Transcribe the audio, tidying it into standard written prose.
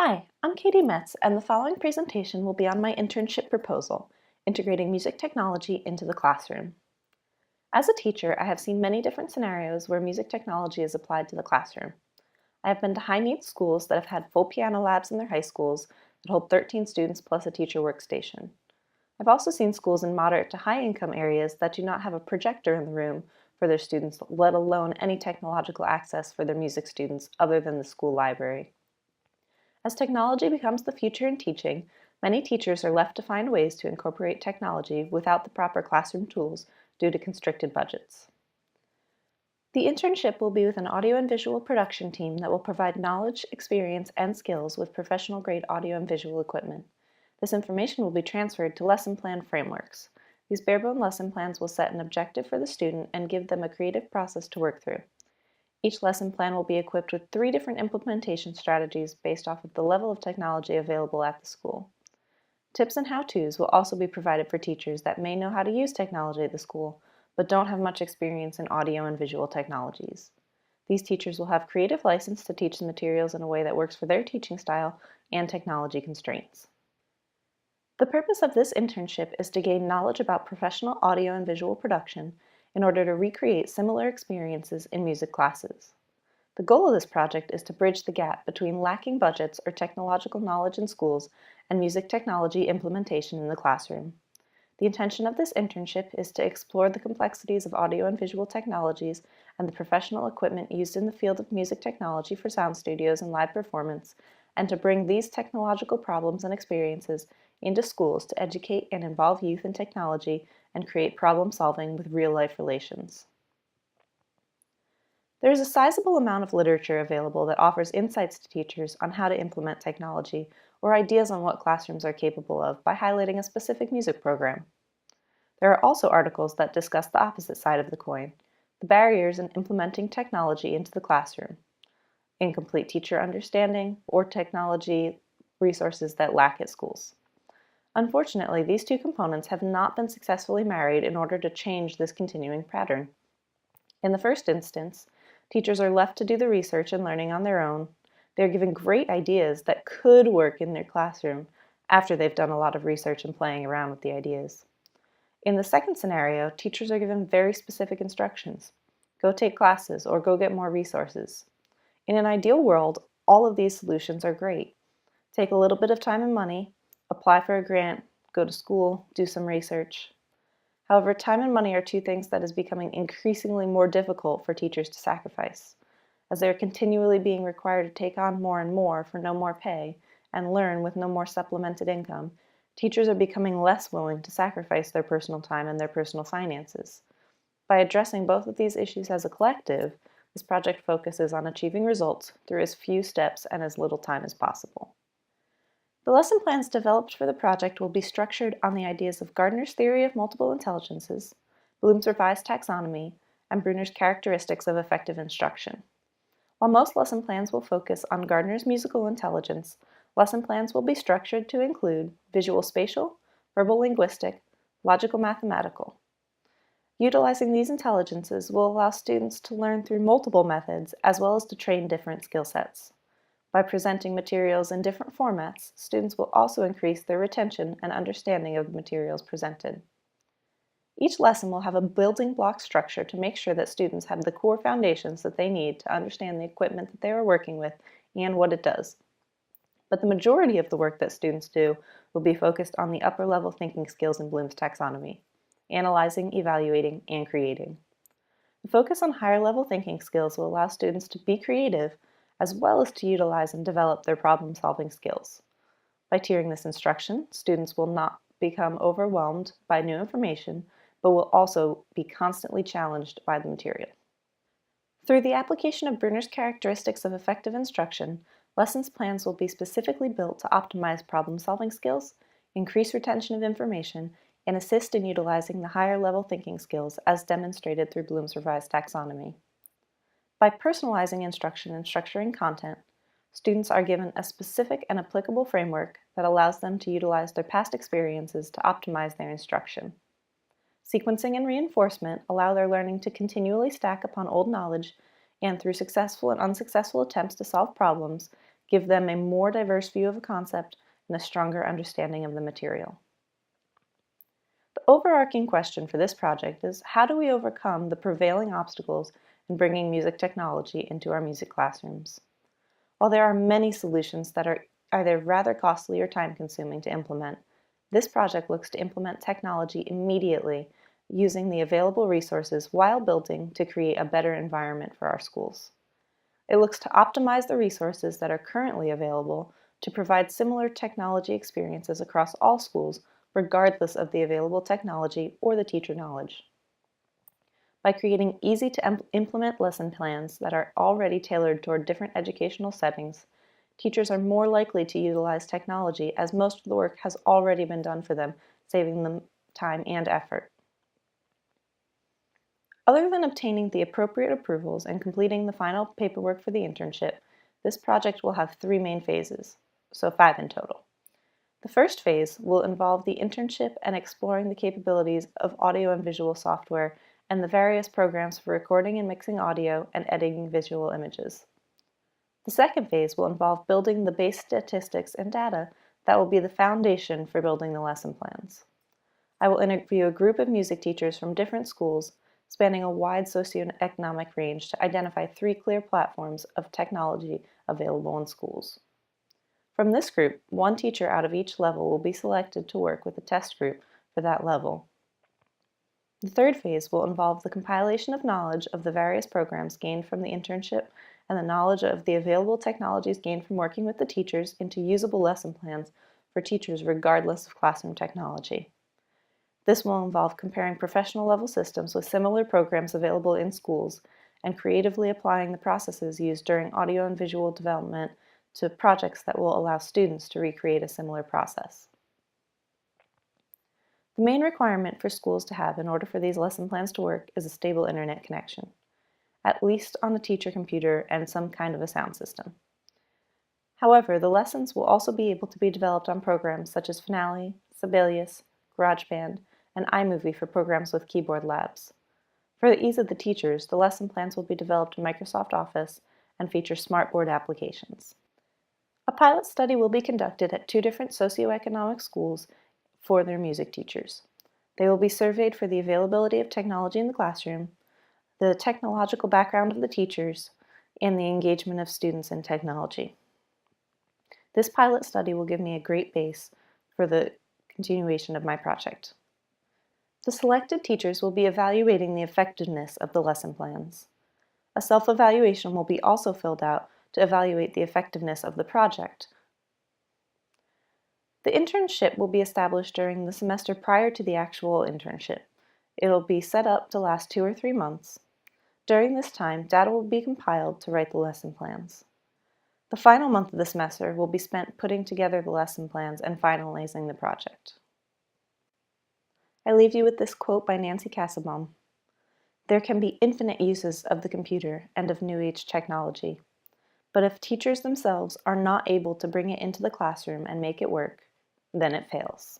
Hi, I'm Katie Metz, and the following presentation will be on my internship proposal, integrating music technology into the classroom. As a teacher, I have seen many different scenarios where music technology is applied to the classroom. I have been to high-need schools that have had full piano labs in their high schools that hold 13 students plus a teacher workstation. I've also seen schools in moderate to high-income areas that do not have a projector in the room for their students, let alone any technological access for their music students other than the school library. As technology becomes the future in teaching, many teachers are left to find ways to incorporate technology without the proper classroom tools due to constricted budgets. The internship will be with an audio and visual production team that will provide knowledge, experience, and skills with professional-grade audio and visual equipment. This information will be transferred to lesson plan frameworks. These bare-bone lesson plans will set an objective for the student and give them a creative process to work through. Each lesson plan will be equipped with 3 different implementation strategies based off of the level of technology available at the school. Tips and how-tos will also be provided for teachers that may know how to use technology at the school, but don't have much experience in audio and visual technologies. These teachers will have creative license to teach the materials in a way that works for their teaching style and technology constraints. The purpose of this internship is to gain knowledge about professional audio and visual production in order to recreate similar experiences in music classes. The goal of this project is to bridge the gap between lacking budgets or technological knowledge in schools and music technology implementation in the classroom. The intention of this internship is to explore the complexities of audio and visual technologies and the professional equipment used in the field of music technology for sound studios and live performance, and to bring these technological problems and experiences into schools to educate and involve youth in technology and create problem solving with real-life relations. There is a sizable amount of literature available that offers insights to teachers on how to implement technology or ideas on what classrooms are capable of by highlighting a specific music program. There are also articles that discuss the opposite side of the coin, the barriers in implementing technology into the classroom, incomplete teacher understanding, or technology resources that lack at schools. Unfortunately, these two components have not been successfully married in order to change this continuing pattern. In the first instance, teachers are left to do the research and learning on their own. They're given great ideas that could work in their classroom after they've done a lot of research and playing around with the ideas. In the second scenario, teachers are given very specific instructions. Go take classes or go get more resources. In an ideal world, all of these solutions are great. Take a little bit of time and money, apply for a grant, go to school, do some research. However, time and money are two things that is becoming increasingly more difficult for teachers to sacrifice. As they are continually being required to take on more and more for no more pay and learn with no more supplemented income, teachers are becoming less willing to sacrifice their personal time and their personal finances. By addressing both of these issues as a collective, this project focuses on achieving results through as few steps and as little time as possible. The lesson plans developed for the project will be structured on the ideas of Gardner's theory of multiple intelligences, Bloom's revised taxonomy, and Bruner's characteristics of effective instruction. While most lesson plans will focus on Gardner's musical intelligence, lesson plans will be structured to include visual spatial, verbal linguistic, logical mathematical. Utilizing these intelligences will allow students to learn through multiple methods as well as to train different skill sets. By presenting materials in different formats, students will also increase their retention and understanding of the materials presented. Each lesson will have a building block structure to make sure that students have the core foundations that they need to understand the equipment that they are working with and what it does. But the majority of the work that students do will be focused on the upper level thinking skills in Bloom's taxonomy: analyzing, evaluating, and creating. The focus on higher level thinking skills will allow students to be creative as well as to utilize and develop their problem-solving skills. By tiering this instruction, students will not become overwhelmed by new information, but will also be constantly challenged by the material. Through the application of Bruner's characteristics of effective instruction, lessons plans will be specifically built to optimize problem-solving skills, increase retention of information, and assist in utilizing the higher-level thinking skills as demonstrated through Bloom's revised taxonomy. By personalizing instruction and structuring content, students are given a specific and applicable framework that allows them to utilize their past experiences to optimize their instruction. Sequencing and reinforcement allow their learning to continually stack upon old knowledge and, through successful and unsuccessful attempts to solve problems, give them a more diverse view of a concept and a stronger understanding of the material. The overarching question for this project is, how do we overcome the prevailing obstacles in bringing music technology into our music classrooms? While there are many solutions that are either rather costly or time-consuming to implement, this project looks to implement technology immediately using the available resources while building to create a better environment for our schools. It looks to optimize the resources that are currently available to provide similar technology experiences across all schools, regardless of the available technology or the teacher knowledge. By creating easy-to-implement lesson plans that are already tailored toward different educational settings, teachers are more likely to utilize technology as most of the work has already been done for them, saving them time and effort. Other than obtaining the appropriate approvals and completing the final paperwork for the internship, this project will have 3 main phases, so 5 in total. The first phase will involve the internship and exploring the capabilities of audio and visual software and the various programs for recording and mixing audio and editing visual images. The second phase will involve building the base statistics and data that will be the foundation for building the lesson plans. I will interview a group of music teachers from different schools spanning a wide socioeconomic range to identify 3 clear platforms of technology available in schools. From this group, 1 teacher out of each level will be selected to work with a test group for that level. The third phase will involve the compilation of knowledge of the various programs gained from the internship and the knowledge of the available technologies gained from working with the teachers into usable lesson plans for teachers regardless of classroom technology. This will involve comparing professional level systems with similar programs available in schools and creatively applying the processes used during audio and visual development to projects that will allow students to recreate a similar process. The main requirement for schools to have in order for these lesson plans to work is a stable internet connection, at least on a teacher computer and some kind of a sound system. However, the lessons will also be able to be developed on programs such as Finale, Sibelius, GarageBand, and iMovie for programs with keyboard labs. For the ease of the teachers, the lesson plans will be developed in Microsoft Office and feature smartboard applications. A pilot study will be conducted at 2 different socioeconomic schools for their music teachers. They will be surveyed for the availability of technology in the classroom, the technological background of the teachers, and the engagement of students in technology. This pilot study will give me a great base for the continuation of my project. The selected teachers will be evaluating the effectiveness of the lesson plans. A self-evaluation will be also filled out to evaluate the effectiveness of the project. The internship will be established during the semester prior to the actual internship. It will be set up to last 2 or 3 months. During this time, data will be compiled to write the lesson plans. The final month of the semester will be spent putting together the lesson plans and finalizing the project. I leave you with this quote by Nancy Kassebaum. "There can be infinite uses of the computer and of New Age technology, but if teachers themselves are not able to bring it into the classroom and make it work, then it fails."